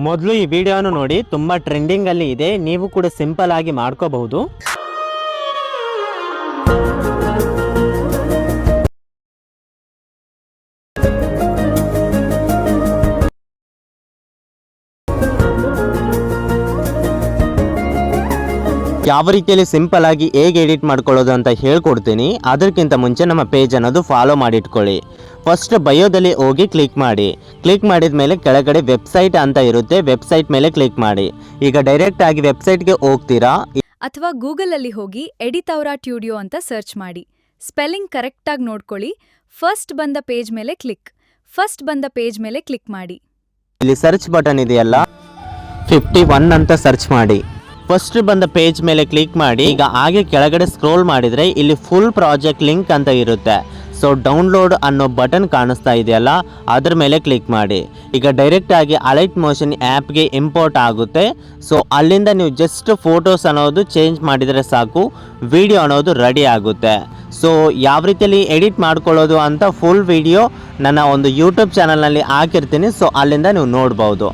ಮೊದಲು ಈ ವಿಡಿಯೋನ ನೋಡಿ, ತುಂಬ ಟ್ರೆಂಡಿಂಗಲ್ಲಿ ಇದೆ. ನೀವು ಕೂಡ ಸಿಂಪಲ್ ಆಗಿ ಮಾಡ್ಕೋಬಹುದು. ಯಾವ ರೀತಿಯಲ್ಲಿ ಸಿಂಪಲ್ ಆಗಿ ಹೇಗೆ ಎಡಿಟ್ ಮಾಡ್ಕೊಳ್ಳೋದು ಅಂತ ಹೇಳ್ಕೊಡ್ತೀನಿ. ಅದಕ್ಕಿಂತ ಮುಂಚೆ ನಮ್ಮ ಪೇಜ್ ಅನ್ನೋದು ಫಾಲೋ ಮಾಡಿಟ್ಕೊಳ್ಳಿ. ಫಸ್ಟ್ ಬಯೋದಲ್ಲಿ ಹೋಗಿ ಕ್ಲಿಕ್ ಮಾಡಿ. ಕ್ಲಿಕ್ ಮಾಡಿದ ಮೇಲೆ ಕೆಳಗಡೆ ವೆಬ್ಸೈಟ್ ಅಂತ ಇರುತ್ತೆ, ವೆಬ್ಸೈಟ್ ಮೇಲೆ ಕ್ಲಿಕ್ ಮಾಡಿ. ಈಗ ಡೈರೆಕ್ಟ್ ಆಗಿ ವೆಬ್ಸೈಟ್ಗೆ ಹೋಗ್ತೀರಾ ಅಥವಾ ಗೂಗಲಲ್ಲಿ ಹೋಗಿ ಎಡಿತೌರಾ ಟ್ಯೂಡಿಯೋ ಅಂತ ಸರ್ಚ್ ಮಾಡಿ. ಸ್ಪೆಲ್ಲಿಂಗ್ ಕರೆಕ್ಟಾಗಿ ನೋಡ್ಕೊಳ್ಳಿ. ಫಸ್ಟ್ ಬಂದ ಪೇಜ್ ಮೇಲೆ ಕ್ಲಿಕ್ ಮಾಡಿ. ಇಲ್ಲಿ ಸರ್ಚ್ ಬಟನ್ ಇದೆಯಲ್ಲ, 51 ಅಂತ ಸರ್ಚ್ ಮಾಡಿ. ಫಸ್ಟ್ ಬಂದ ಪೇಜ್ ಮೇಲೆ ಕ್ಲಿಕ್ ಮಾಡಿ. ಈಗ ಹಾಗೆ ಕೆಳಗಡೆ ಸ್ಕ್ರೋಲ್ ಮಾಡಿದರೆ ಇಲ್ಲಿ ಫುಲ್ ಪ್ರಾಜೆಕ್ಟ್ ಲಿಂಕ್ ಅಂತ ಇರುತ್ತೆ. ಸೊ ಡೌನ್ಲೋಡ್ ಅನ್ನೋ ಬಟನ್ ಕಾಣಿಸ್ತಾ ಇದೆಯಲ್ಲ, ಅದ್ರ ಮೇಲೆ ಕ್ಲಿಕ್ ಮಾಡಿ. ಈಗ ಡೈರೆಕ್ಟ್ ಆಗಿ ಅಲೈಟ್ ಮೋಷನ್ ಆ್ಯಪ್ಗೆ ಇಂಪೋರ್ಟ್ ಆಗುತ್ತೆ. ಸೊ ಅಲ್ಲಿಂದ ನೀವು ಜಸ್ಟ್ ಫೋಟೋಸ್ ಅನ್ನೋದು ಚೇಂಜ್ ಮಾಡಿದರೆ ಸಾಕು, ವಿಡಿಯೋ ಅನ್ನೋದು ರೆಡಿ ಆಗುತ್ತೆ. ಸೊ ಯಾವ ರೀತಿಯಲ್ಲಿ ಎಡಿಟ್ ಮಾಡ್ಕೊಳ್ಳೋದು ಅಂತ ಫುಲ್ ವಿಡಿಯೋ ನನ್ನ ಒಂದು ಯೂಟ್ಯೂಬ್ ಚಾನಲ್ನಲ್ಲಿ ಹಾಕಿರ್ತೀನಿ. ಸೊ ಅಲ್ಲಿಂದ ನೀವು ನೋಡ್ಬೋದು.